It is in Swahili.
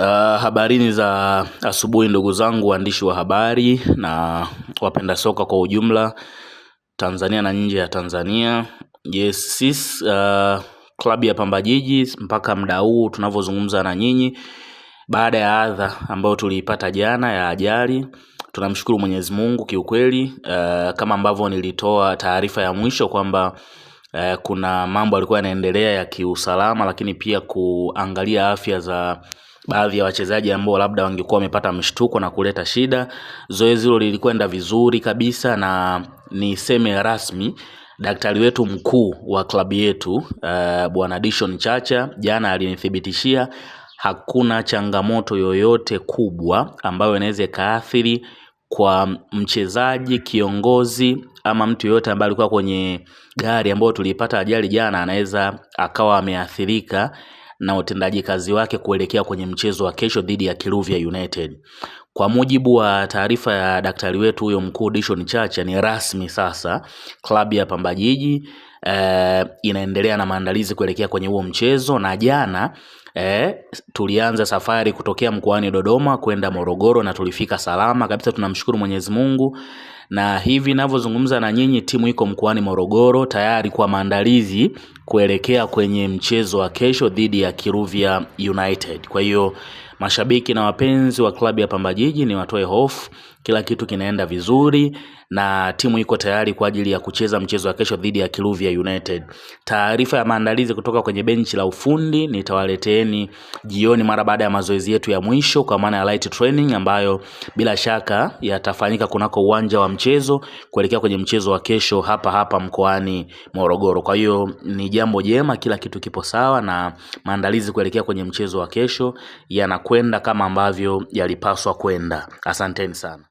Habarini za asubuhi ndugu zangu waandishi wa habari na wapenda soka kwa ujumla Tanzania na nje ya Tanzania. Yes, sisi klabu ya Pamba Jiji mpaka muda huu tunavyozungumza na nyinyi, baada ya adha ambayo tuliipata jana ya ajali, tunamshukuru Mwenyezi Mungu kiukweli. Kama ambavyo nilitoa taarifa ya mwisho kwamba kuna mambo yalikuwa yanaendelea ya kiusalama, lakini pia kuangalia afya za baadhi ya wachezaji ambao labda wangekuwa wamepata mshtuko na kuleta shida. Zoezi hilo lilikwenda vizuri kabisa, na niseme rasmi daktari wetu mkuu wa klabu yetu Bwana Dishon Chacha jana alinithibitishia hakuna changamoto yoyote kubwa ambayo inaweza kaathiri kwa mchezaji, kiongozi ama mtu yoyote ambaye alikuwa kwenye gari ambayo tulipata ajali jana anaweza akawa ameathirika na utendaji kazi wake kuelekea kwenye mchezo wa kesho dhidi ya Kiruvia United. Kwa mujibu wa taarifa ya daktari wetu huyo mkuu Dishon Chacha, ni rasmi sasa klabu ya Pamba Jiji inaendelea na maandalizi kuelekea kwenye huo mchezo, na jana tulianza safari kutokea mkoani Dodoma kwenda Morogoro na tulifika salama kabisa, tunamshukuru Mwenyezi Mungu. Na hivi ninavyozungumza na nyinyi timu iko mkoani Morogoro tayari kwa maandalizi kuelekea kwenye mchezo wa kesho dhidi ya Kiruvia United. Kwa hiyo mashabiki na wapenzi wa klabu ya Pamba Jiji ni watoe hofu, kila kitu kinaenda vizuri na timu iko tayari kwa ajili ya kucheza mchezo wa kesho dhidi ya Kiruvia United. Taarifa ya maandalizi kutoka kwenye benchi la ufundi nitawaleteeni jioni mara baada ya mazoezi yetu ya mwisho, kwa maana ya light training, ambayo bila shaka yatafanyika kunako uwanja wa mchezo kuelekea kwenye mchezo wa kesho hapa mkoani Morogoro. Kwa hiyo ni jambo jema, kila kitu kipo sawa na maandalizi kuelekea kwenye mchezo wa kesho yanakwenda kama ambavyo yalipaswa kwenda. Asanteni sana.